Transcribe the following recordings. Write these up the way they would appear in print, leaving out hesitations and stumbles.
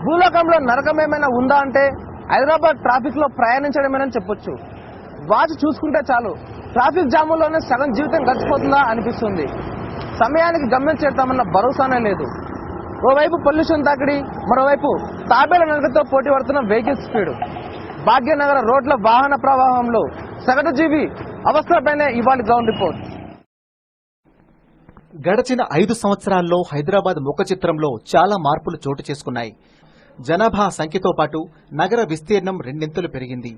భూలోకంలో నరకం ఏమైనా ఉందా అంటే హైదరాబాద్ ట్రాఫిక్ లో ప్రయాణించడమేనని చెప్పొచ్చు. వాచ్ చూసుకుంటే చాలు ట్రాఫిక్ జాముల్లోనే సగం జీవితం గడిచిపోతుందా అనిపిస్తుంది. సమయానికి గమ్యం చేరుతామన్న భరోసానే లేదు. ఓవైపు పొల్యూషన్ తాకిడి, మరోవైపు తాబేల నగరంతో పోటీ పడుతున్న వెహికల్ స్పీడ్. భాగ్యనగర రోడ్ల వాహన ప్రవాహంలో సగటు జీవి అవస్థలపైనే ఇవాళ గ్రౌండ్ రిపోర్ట్. గడచిన 5 సంవత్సరాల్లో హైదరాబాద్ ముఖ చిత్రంలో చాలా మార్పులు చోటు చేసుకున్నాయి. జనాభా సంఖ్యతో పాటు నగర విస్తీర్ణం రెండింతలు పెరిగింది.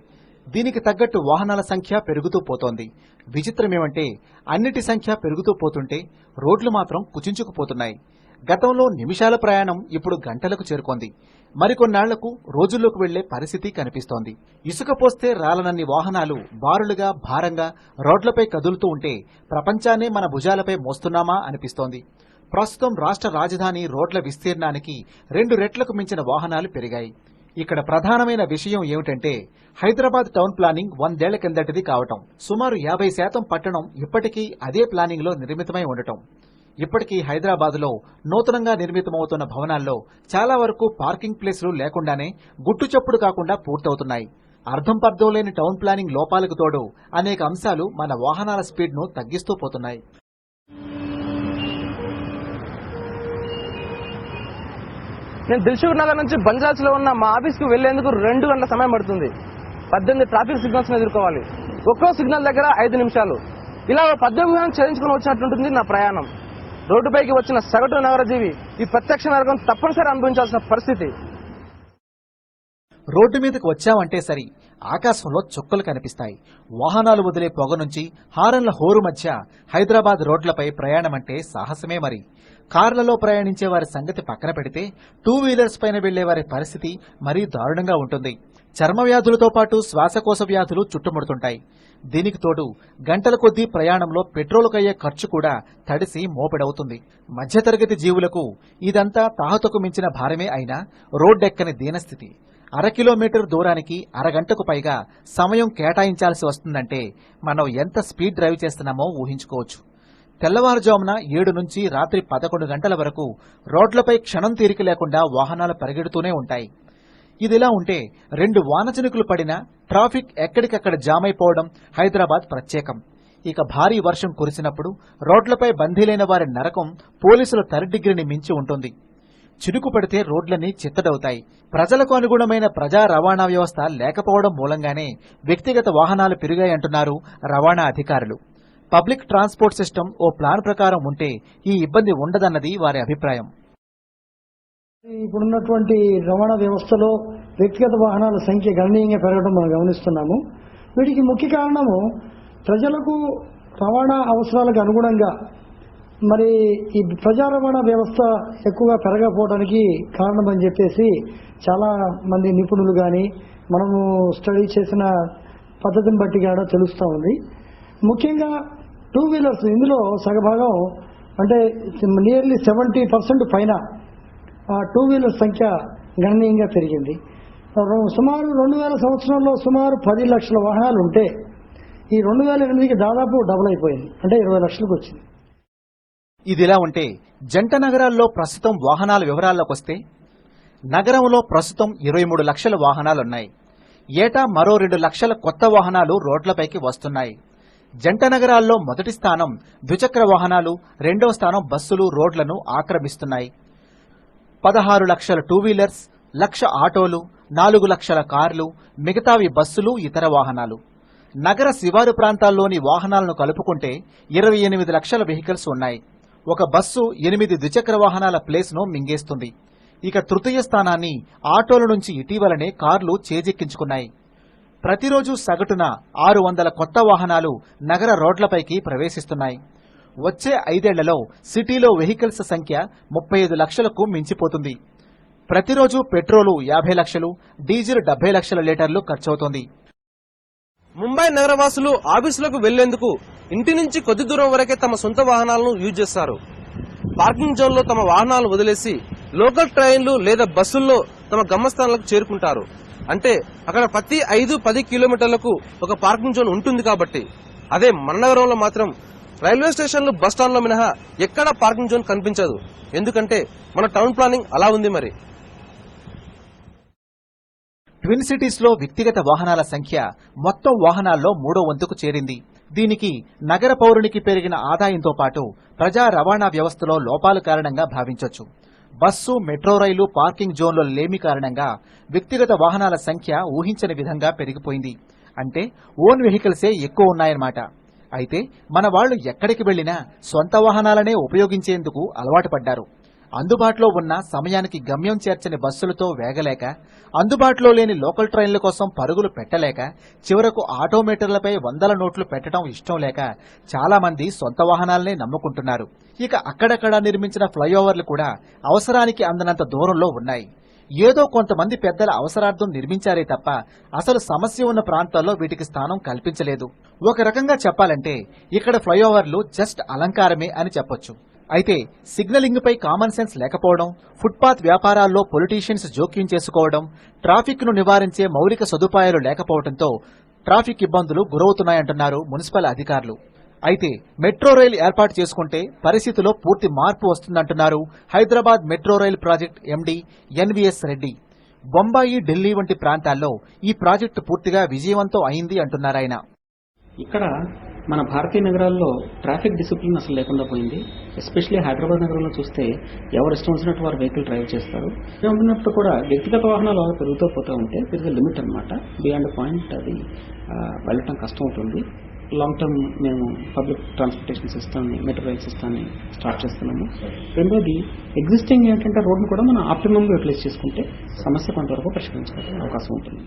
దీనికి తగ్గట్టు వాహనాల సంఖ్య పెరుగుతూ పోతోంది. విచిత్రమేమంటే అన్నిటి సంఖ్య పెరుగుతూ పోతుంటే రోడ్లు మాత్రం కుచించుకుపోతున్నాయి. గతంలో నిమిషాల ప్రయాణం ఇప్పుడు గంటలకు చేరుతోంది. మరికొన్నాళ్లకు రోజుల్లోకి వెళ్లే పరిస్థితి కనిపిస్తోంది. ఇసుక పోస్తే రాలనన్ని వాహనాలు బారులుగా భారంగా రోడ్లపై కదులుతూ ఉంటే ప్రపంచాన్నే మన భుజాలపై మోస్తున్నామా అనిపిస్తోంది. ప్రస్తుతం రాష్ట్ర రాజధాని రోడ్ల విస్తీర్ణానికి 2 రెట్లకు మించిన వాహనాలు పెరిగాయి. ఇక్కడ ప్రధానమైన విషయం ఏమిటంటే హైదరాబాద్ టౌన్ ప్లానింగ్ 100 ఏళ్ల కిందటిది కావటం. సుమారు 50% పట్టణం ఇప్పటికీ అదే ప్లానింగ్ లో నిర్మితమై ఉండటం. ఇప్పటికీ హైదరాబాద్లో నూతనంగా నిర్మితమవుతున్న భవనాల్లో చాలా వరకు పార్కింగ్ ప్లేసులు లేకుండానే గుట్టుచప్పుడు కాకుండా పూర్తవుతున్నాయి. అర్థం పర్థం లేని టౌన్ ప్లానింగ్ లోపాలకు తోడు అనేక అంశాలు మన వాహనాల స్పీడ్ను తగ్గిస్తూ పోతున్నాయి. నేను దిల్సుఖ్ నగర్ నుంచి బంజారాస్ లో ఉన్న మా ఆఫీస్ కు వెళ్లేందుకు 2 గంటల సమయం పడుతుంది. 18 ట్రాఫిక్ సిగ్నల్స్ ఎదుర్కోవాలి. ఒక్కో సిగ్నల్ దగ్గర 5 నిమిషాలు. ఇలా 18 చేయించుకుని వచ్చినట్టుంటుంది నా ప్రయాణం. రోడ్డుపైకి వచ్చిన సగటు నగర జీవి ఈ ప్రత్యక్ష నరకం తప్పనిసరి అనుభవించాల్సిన పరిస్థితి. రోడ్డు మీదకు వచ్చామంటే సరి ఆకాశంలో చుక్కలు కనిపిస్తాయి. వాహనాలు వదిలే పొగ నుంచి హారన్ల హోరు మధ్య హైదరాబాద్ రోడ్లపై ప్రయాణమంటే సాహసమే. మరి కార్లలో ప్రయాణించే వారి సంగతి పక్కన పెడితే 2 వీలర్స్ పైన వెళ్లే వారి పరిస్థితి మరీ దారుణంగా ఉంటుంది. చర్మ వ్యాధులతో పాటు శ్వాసకోశ వ్యాధులు చుట్టుముడుతుంటాయి. దీనికి తోడు గంటల కొద్దీ ప్రయాణంలో పెట్రోలుకయ్యే ఖర్చు కూడా తడిసి మోపెడవుతుంది. మధ్యతరగతి జీవులకు ఇదంతా తాహతకు మించిన భారమే అయినా రోడ్డెక్కని దీనస్థితి. 1/2 కిలోమీటర్ దూరానికి అరగంటకు పైగా సమయం కేటాయించాల్సి వస్తుందంటే మనం ఎంత స్పీడ్ డ్రైవ్ చేస్తున్నామో ఊహించుకోవచ్చు. తెల్లవారుజామున 7 నుంచి రాత్రి 11 గంటల వరకు రోడ్లపై క్షణం తీరిక లేకుండా వాహనాలు పరిగెడుతూనే ఉంటాయి. ఇదిలా ఉంటే 2 వానచినుకులు పడినా ట్రాఫిక్ ఎక్కడికక్కడ జామ్ అయిపోవడం హైదరాబాద్ ప్రత్యేకం. ఇక భారీ వర్షం కురిసినప్పుడు రోడ్లపై బందీలైన వారి నరకం పోలీసుల 3rd డిగ్రీని మించి ఉంటుంది. చినుకు పడితే రోడ్లన్నీ చిత్తడవుతాయి. ప్రజలకు అనుగుణమైన ప్రజా రవాణా వ్యవస్థ లేకపోవడం మూలంగానే వ్యక్తిగత వాహనాలు పెరిగాయంటున్నారు రవాణా అధికారులు. పబ్లిక్ ట్రాన్స్పోర్ట్ సిస్టమ్ ఓ ప్లాన్ ప్రకారం ఉంటే ఈ ఇబ్బంది ఉండదన్నది వారి అభిప్రాయం. ఇప్పుడున్నటువంటి రవాణా వ్యవస్థలో వ్యక్తిగత వాహనాల సంఖ్య గణనీయంగా పెరగడం మనం గమనిస్తున్నాము. వీటికి ముఖ్య కారణము ప్రజలకు రవాణా అవసరాలకు అనుగుణంగా మరి ఈ ప్రజా రవాణా వ్యవస్థ ఎక్కువగా పెరగకపోవడానికి కారణమని చెప్పేసి చాలా మంది నిపుణులు కానీ మనము స్టడీ చేసిన పద్ధతిని బట్టి కూడా తెలుస్తూ ఉంది. ముఖ్యంగా 2 వీలర్స్ ఇందులో సగభాగం అంటే నియర్లీ 70% పైన 2 వీలర్ సంఖ్య గణనీయంగా పెరిగింది. సుమారు 2000 సంవత్సరంలో సుమారు 10 లక్షల వాహనాలు ఉంటే ఈ 2008కి దాదాపు డబుల్ అయిపోయింది, అంటే 20 లక్షలకు వచ్చింది. ఇదిలా ఉంటే జంట నగరాల్లో ప్రస్తుతం వాహనాల వివరాల్లోకొస్తే నగరంలో ప్రస్తుతం 23 లక్షల వాహనాలున్నాయి. ఏటా మరో 2 లక్షల కొత్త వాహనాలు రోడ్లపైకి వస్తున్నాయి. జంట నగరాల్లో మొదటి స్థానం ద్విచక్ర వాహనాలు, 2వ స్థానం బస్సులు రోడ్లను ఆక్రమిస్తున్నాయి. 16 లక్షల 2 వీలర్స్, 1 లక్ష ఆటోలు, 4 లక్షల కార్లు, మిగతావి బస్సులు, ఇతర వాహనాలు. నగర శివారు ప్రాంతాల్లోని వాహనాలను కలుపుకుంటే 28 లక్షల వెహికల్స్ ఉన్నాయి. ఒక బస్సు 8 ద్విచక్ర వాహనాల ప్లేస్ను మింగేస్తుంది. ఇక తృతీయ స్థానాన్ని ఆటోల నుంచి ఇటీవలనే కార్లు చేజెక్కించుకున్నాయి. ప్రతిరోజు సగటున 600 కొత్త వాహనాలు నగర రోడ్లపైకి ప్రవేశిస్తున్నాయి. వచ్చే 5 ఏళ్లలో సిటీలో వెహికల్స్ సంఖ్య 35 లక్షలకు మించిపోతుంది. ప్రతిరోజు పెట్రోలు 50 లక్షలు, డీజిల్ 70 లక్షల లీటర్లు ఖర్చవుతోంది. ముంబై నగరవాసులు ఆఫీసులకు వెళ్లేందుకు ఇంటి నుంచి కొద్ది దూరం వరకే తమ సొంత వాహనాలను యూజ్ చేస్తారు. పార్కింగ్ జోన్ లో తమ వాహనాలు వదిలేసి లోకల్ ట్రైన్లు లేదా బస్సుల్లో తమ గమ్యస్థానాలకు చేరుకుంటారు. అంటే అక్కడ ప్రతి 5-10 కిలోమీటర్లకు ఒక పార్కింగ్ జోన్ ఉంటుంది కాబట్టి. అదే మన నగరంలో మాత్రం రైల్వే స్టేషన్లు, బస్టాండ్లో మినహా ఎక్కడా పార్కింగ్ జోన్ కనిపించదు. ఎందుకంటే మన టౌన్ ప్లానింగ్ అలా ఉంది. మరి ట్విన్ సిటీస్ లో వ్యక్తిగత వాహనాల సంఖ్య మొత్తం వాహనాల్లో 3వ వంతుకు చేరింది. దీనికి నగర పౌరునికి పెరిగిన ఆదాయంతో పాటు ప్రజా రవాణా వ్యవస్థలో లోపాల కారణంగా భావించొచ్చు. బస్సు, మెట్రో రైలు పార్కింగ్ జోన్ల లేమి కారణంగా వ్యక్తిగత వాహనాల సంఖ్య ఊహించని విధంగా పెరిగిపోయింది. అంటే ఓన్ వెహికల్సే ఎక్కువ ఉన్నాయన్నమాట. అయితే మన వాళ్లు ఎక్కడికి వెళ్లినా సొంత వాహనాలనే ఉపయోగించేందుకు అలవాటు పడ్డారు. అందుబాటులో ఉన్న సమయానికి గమ్యం చేర్చని బస్సులతో వేగలేక, అందుబాటులో లేని లోకల్ ట్రైన్ల కోసం పరుగులు పెట్టలేక, చివరకు ఆటోమీటర్లపై 100 నోట్లు పెట్టడం ఇష్టం లేక చాలా మంది సొంత వాహనాలనే నమ్ముకుంటున్నారు. ఇక అక్కడక్కడ నిర్మించిన ఫ్లైఓవర్లు కూడా అవసరానికి అందనంత దూరంలో ఉన్నాయి. ఏదో కొంతమంది పెద్దల అవసరార్థం నిర్మించారే తప్ప అసలు సమస్య ఉన్న ప్రాంతాల్లో వీటికి స్థానం కల్పించలేదు. ఒక రకంగా చెప్పాలంటే ఇక్కడ ఫ్లైఓవర్లు జస్ట్ అలంకారమే అని చెప్పొచ్చు. అయితే సిగ్నలింగ్ పై కామన్ సెన్స్ లేకపోవడం, ఫుట్పాత్ వ్యాపారాల్లో పొలిటీషియన్స్ జోక్యం చేసుకోవడం, ట్రాఫిక్ ను నివారించే మౌలిక సదుపాయాలు లేకపోవడంతో ట్రాఫిక్ ఇబ్బందులు గురవుతున్నాయంటున్నారు మున్సిపల్ అధికారులు. అయితే మెట్రో రైలు ఏర్పాటు చేసుకుంటే పరిస్థితిలో పూర్తి మార్పు వస్తుందంటున్నారు హైదరాబాద్ మెట్రో రైలు project MD NVS Reddy. Bombay, Delhi వంటి ప్రాంతాల్లో ఈ ప్రాజెక్టు పూర్తిగా విజయవంతం అయింది అంటున్నారాయన. ఇక్కడ మన భారతీయ నగరాల్లో ట్రాఫిక్ డిసిప్లిన్ అసలు లేకుండా పోయింది. ఎస్పెషల్లీ హైదరాబాద్ నగరంలో చూస్తే ఎవరు ఇష్టం వచ్చినట్టు వారు వెహికల్ డ్రైవ్ చేస్తారు. ఉన్నప్పుడు కూడా వ్యక్తిగత వాహనాలు అలా పెరుగుతూ పోతూ ఉంటే పెరిగే లిమిట్ అనమాట. బియాండ్ పాయింట్ అది వెళ్ళటం కష్టం అవుతుంది. లాంగ్ టర్మ్ మేము పబ్లిక్ ట్రాన్స్పోర్టేషన్ సిస్టమ్ని, మెట్రో రైల్ సిస్టమ్ని స్టార్ట్ చేస్తున్నాము. రెండోది ఎగ్జిస్టింగ్ ఏంటంటే రోడ్ను కూడా మనం ఆప్టిమంగా యూటిలైజ్ చేసుకుంటే సమస్య కొంతవరకు పరిష్కరించుకోవడానికి అవకాశం ఉంటుంది.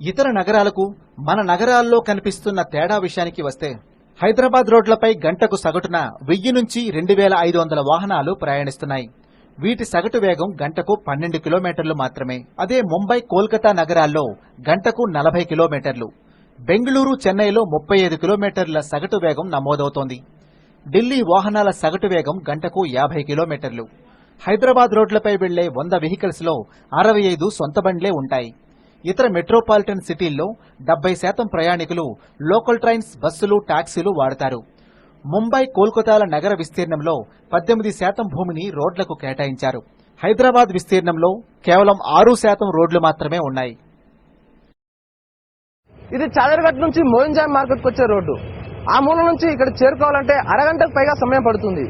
ఇతర నగరాలకు మన నగరాల్లో కనిపిస్తున్న తేడా విషయానికి వస్తే హైదరాబాద్ రోడ్లపై గంటకు సగటున 1000 నుంచి 2500 వాహనాలు ప్రయాణిస్తున్నాయి. వీటి సగటు వేగం గంటకు 12 కిలోమీటర్లు మాత్రమే. అదే ముంబై, కోల్కతా నగరాల్లో గంటకు 40 కిలోమీటర్లు, బెంగళూరు, చెన్నైలో 35 కిలోమీటర్ల సగటు వేగం నమోదవుతోంది. ఢిల్లీ వాహనాల సగటు వేగం గంటకు 50 కిలోమీటర్లు. హైదరాబాద్ రోడ్లపై వెళ్లే 100 వెహికల్స్ లో 65 సొంత బండ్లే ఉంటాయి. ఇతర మెట్రోపాలిటన్ సిటీల్లో 70% ప్రయాణికులు లోకల్ ట్రైన్స్, బస్సులు, టాక్సీలు వాడతారు. ముంబై, కోల్కతాల నగర విస్తీర్ణంలో 18% భూమిని రోడ్లకు కేటాయించారు. హైదరాబాద్ విస్తీర్ణంలో కేవలం 6% రోడ్లు మాత్రమే ఉన్నాయి. ఇది చాదర్ఘట్ నుంచి మోయిన్జాయ్ మార్కెట్కి వచ్చే రోడ్డు. ఆ మూల నుంచి ఇక్కడ చేరుకోవాలంటే అరగంటకు పైగా సమయం పడుతుంది.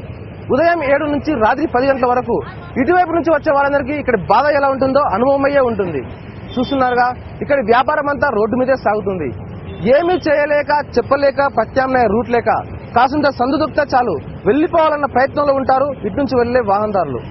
ఉదయం 7 నుంచి రాత్రి 10 గంటల వరకు ఇటువైపు నుంచి వచ్చే వాళ్ళందరికీ ఇక్కడ బాధ ఎలా ఉంటుందో అనుభవమయ్యే ఉంటుంది. చూస్తున్నారుగా, ఇక్కడ వ్యాపారం అంతా రోడ్డు మీదే సాగుతుంది. ఏమీ చేయలేక, చెప్పలేక, ప్రత్యామ్నాయ రూట్ లేక కాసుంత సందు దొక్కితే చాలు వెళ్లిపోవాలన్న ప్రయత్నంలో ఉంటారు ఇటు నుంచి వెళ్లే వాహనదారులు.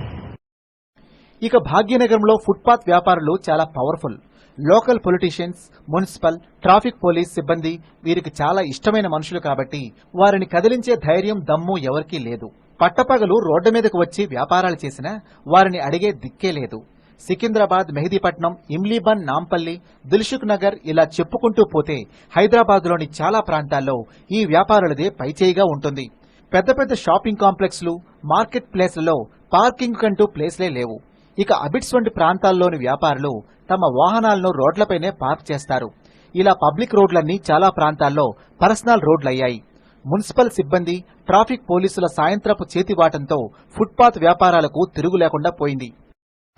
ఇక భాగ్యనగరంలో ఫుట్పాత్ వ్యాపారులు చాలా powerful. Local politicians, municipal, traffic police సిబ్బంది వీరికి చాలా ఇష్టమైన మనుషులు కాబట్టి వారిని కదిలించే ధైర్యం, దమ్ము ఎవరికీ లేదు. పట్టపగలు రోడ్డు మీదకు వచ్చి వ్యాపారాలు చేసినా వారిని అడిగే దిక్కే లేదు. సికింద్రాబాద్, మెహదీపట్నం, ఇమ్లీబన్, నాంపల్లి, దిల్సుఖ్ నగర్ ఇలా చెప్పుకుంటూ పోతే హైదరాబాద్లోని చాలా ప్రాంతాల్లో ఈ వ్యాపారులదే పైచేయిగా ఉంటుంది. పెద్ద పెద్ద షాపింగ్ కాంప్లెక్స్లు, మార్కెట్ ప్లేస్లలో పార్కింగ్ కంటూ ప్లేస్లే లేవు. ఇక అబిడ్స్ వంటి ప్రాంతాల్లోని వ్యాపారులు తమ వాహనాలను రోడ్లపైనే పార్క్ చేస్తారు. ఇలా పబ్లిక్ రోడ్లన్నీ చాలా ప్రాంతాల్లో పర్సనల్ రోడ్లయ్యాయి. మున్సిపల్ సిబ్బంది, ట్రాఫిక్ పోలీసుల సాయంత్రపు చేతివాటంతో ఫుట్పాత్ వ్యాపారాలకు తిరుగు లేకుండా పోయింది.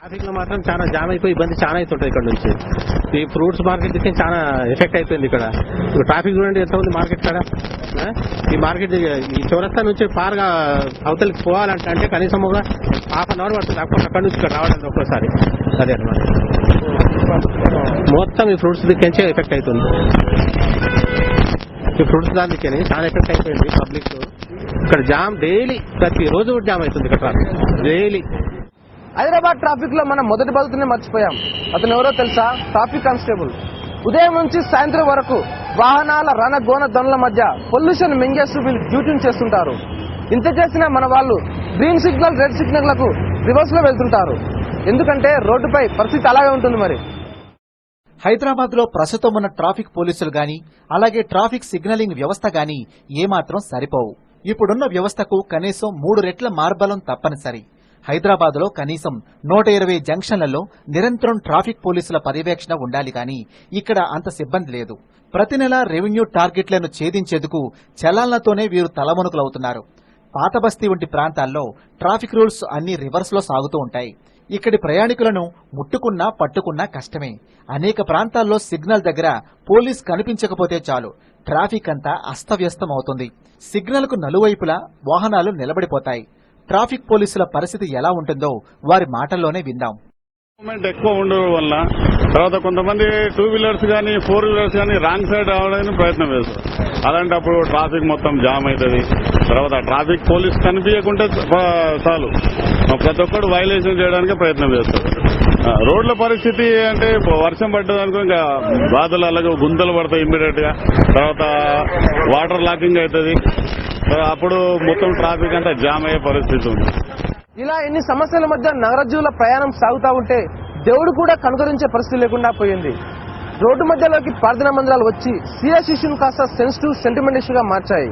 ట్రాఫిక్ లో మాత్రం చాలా జామ్ అయిపోయి ఇబ్బంది చాలా అవుతుంటుంది. ఇక్కడ నుంచి ఈ ఫ్రూట్స్ మార్కెట్ కి చాలా ఎఫెక్ట్ అయిపోయింది. ఇక్కడ ట్రాఫిక్ చూడండి ఎంతమంది మార్కెట్ కాడ. ఈ మార్కెట్ ఈ చౌరస్తా నుంచి పార్గా అవతలకి పోవాలంటే అంటే కనీసం ఒక ½ అవర్ పడుతుంది అక్కడ నుంచి ఇక్కడ రావడానికి ఒక్కోసారి. అదే అనమాట, మొత్తం ఈ ఫ్రూట్స్ దిక్కించే ఎఫెక్ట్ అవుతుంది. ఈ ఫ్రూట్స్ దానికి చాలా ఎఫెక్ట్ అయిపోయింది పబ్లిక్. ఇక్కడ జామ్ డైలీ, ప్రతి రోజు జామ్ అవుతుంది ఇక్కడ ట్రాఫిక్ డైలీ. హైదరాబాద్ ట్రాఫిక్ లో మనం మొదటి బాధితునే మర్చిపోయాం. అతను ఎవరో తెలుసా? Traffic constable. ఉదయం నుంచి సాయంత్రం వరకు వాహనాల రణగోణ ధనుల మధ్య పొల్యూషన్ మింగేస్తూ వీళ్ళు డ్యూటీని చేస్తుంటారు. ఇంత చేసినా మన వాళ్ళు గ్రీన్ సిగ్నల్, రెడ్ సిగ్నల్లకు రివర్స్ లో వెళ్తుంటారు. ఎందుకంటే రోడ్డుపై పరిస్థితి అలాగే ఉంటుంది. మరి హైదరాబాద్ లో ప్రస్తుతం ఉన్న ట్రాఫిక్ పోలీసులు గాని, అలాగే ట్రాఫిక్ సిగ్నలింగ్ వ్యవస్థ గాని ఏమాత్రం సరిపోవు. ఇప్పుడున్న వ్యవస్థకు కనీసం 3 రెట్ల మార్బలం తప్పనిసరి. హైదరాబాద్ లో కనీసం 120 జంక్షన్లలో నిరంతరం ట్రాఫిక్ పోలీసుల పర్యవేక్షణ ఉండాలి గాని ఇక్కడ అంత సిబ్బంది లేదు. ప్రతి నెల రెవెన్యూ టార్గెట్లను ఛేదించేందుకు చలాన్లతోనే వీరు తలమునకలవుతున్నారు. పాతబస్తీ వంటి ప్రాంతాల్లో ట్రాఫిక్ రూల్స్ అన్ని రివర్స్ లో సాగుతూ ఉంటాయి. ఇక్కడి ప్రయాణికులను ముట్టుకున్నా పట్టుకున్నా కష్టమే. అనేక ప్రాంతాల్లో సిగ్నల్ దగ్గర పోలీస్ కనిపించకపోతే చాలు ట్రాఫిక్ అంతా అస్తవ్యస్తం అవుతుంది. సిగ్నల్ కు నలువైపులా వాహనాలు నిలబడిపోతాయి. ట్రాఫిక్ పోలీసుల పరిస్థితి ఎలా ఉంటుందో వారి మాటల్లోనే విందాం. మూవ్మెంట్ ఎక్కువ ఉండడం వల్ల తర్వాత కొంతమంది 2 వీలర్స్ కానీ 4 వీలర్స్ కానీ రాంగ్ సైడ్ రావడానికి ప్రయత్నం చేస్తారు. అలాంటప్పుడు ట్రాఫిక్ మొత్తం జామ్ అవుతుంది. తర్వాత ట్రాఫిక్ పోలీస్ కనిపించకుంటే చాలు ప్రతి ఒక్కరు వైలేషన్ చేయడానికి ప్రయత్నం చేస్తారు. రోడ్ల పరిస్థితి అంటే వర్షం పడ్డదనుకో ఇంకా బాధలు అలాగే గుంతలు పడతాయి ఇమ్మీడియట్ గా. తర్వాత వాటర్ లాకింగ్ అవుతుంది. అప్పుడు మొత్తం ట్రాఫిక్ అంతా జామ్ అయ్యే పరిస్థితి ఉంది. ఇలా ఎన్ని సమస్యల మధ్య నగరజీవుల ప్రయాణం సాగుతా ఉంటే దేవుడు కూడా కనుగరించే పరిస్థితి లేకుండా పోయింది. రోడ్డు మధ్యలోకి ప్రార్థనా మందిరాలు వచ్చి సీరియస్ ఇష్యూను కాస్త సెన్సిటివ్ సెంటిమెంట్ ఇష్యూగా మార్చాయి.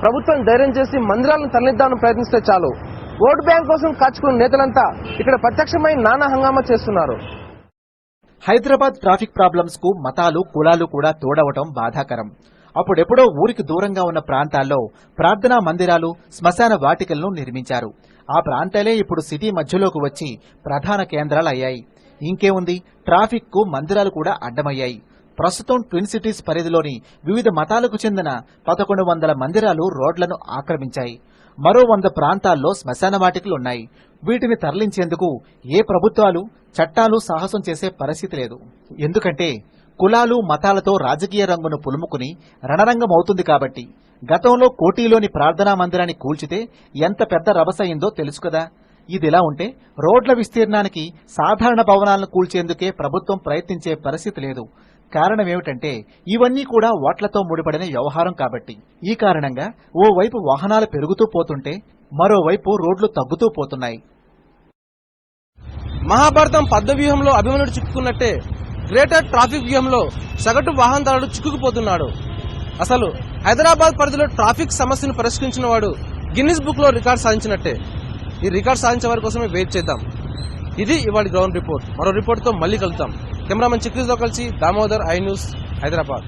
ప్రభుత్వం ధైర్యం చేసి మందిరాలను తరలిద్దామని ప్రయత్నిస్తే చాలు ఓటు బ్యాంక్ కోసం కాచుకున్న నేతలంతా ఇక్కడ ప్రత్యక్షమై నానా హంగామా చేస్తున్నారు. హైదరాబాద్ ట్రాఫిక్ ప్రాబ్లమ్స్ కు మతాలు కులాలు కూడా తోడవటం బాధాకరం. అప్పుడెప్పుడో ఊరికి దూరంగా ఉన్న ప్రాంతాల్లో ప్రార్థనా మందిరాలు శ్మశాన వాటికలను నిర్మించారు. ఆ ప్రాంతాలే ఇప్పుడు సిటీ మధ్యలోకి వచ్చి ప్రధాన కేంద్రాలయ్యాయి. ఇంకేముంది, ట్రాఫిక్ కు మందిరాలు కూడా అడ్డమయ్యాయి. ప్రస్తుతం ట్విన్ సిటీస్ పరిధిలోని వివిధ మతాలకు చెందిన 1100 మందిరాలు రోడ్లను ఆక్రమించాయి. మరో 100 ప్రాంతాల్లో శ్మశాన వాటికలున్నాయి. వీటిని తరలించేందుకు ఏ ప్రభుత్వాలు చట్టాలు సాహసం చేసే పరిస్థితి లేదు. ఎందుకంటే కులాలు మతాలతో రాజకీయ రంగును పులుముకుని రణరంగమవుతుంది కాబట్టి. గతంలో కోటిలోని ప్రార్థనా మందిరాన్ని కూల్చితే ఎంత పెద్ద రభసయిందో తెలుసు కదా. ఇదిలా ఉంటే రోడ్ల విస్తీర్ణానికి సాధారణ భవనాలను కూల్చేందుకే ప్రభుత్వం ప్రయత్నించే పరిస్థితి లేదు. కారణమేమిటంటే ఇవన్నీ కూడా ఓట్లతో ముడిపడిన వ్యవహారం కాబట్టి. ఈ కారణంగా ఓవైపు వాహనాలు పెరుగుతూ పోతుంటే మరోవైపు రోడ్లు తగ్గుతూ పోతున్నాయి. మహాభారతం పద్మవ్యూహంలో అభిమన్యుడు చిక్కుకున్నట్టే గ్రేటర్ ట్రాఫిక్ వ్యూహంలో సగటు వాహనదారుడు చిక్కుకుపోతున్నాడు. అసలు హైదరాబాద్ పరిధిలో ట్రాఫిక్ సమస్యను పరిష్కరించిన వాడు గిన్నిస్ బుక్ లో రికార్డ్ సాధించినట్టే. ఈ రికార్డ్ సాధించే వారి కోసమే వెయిట్ చేద్దాం. ఇది ఇవాళ గ్రౌండ్ రిపోర్ట్. మరో రిపోర్ట్ తో మళ్ళీ కలుద్దాం. కెమెరామెన్ చిక్రీస్ తో కలిసి దామోదర్, ఐ న్యూస్, హైదరాబాద్.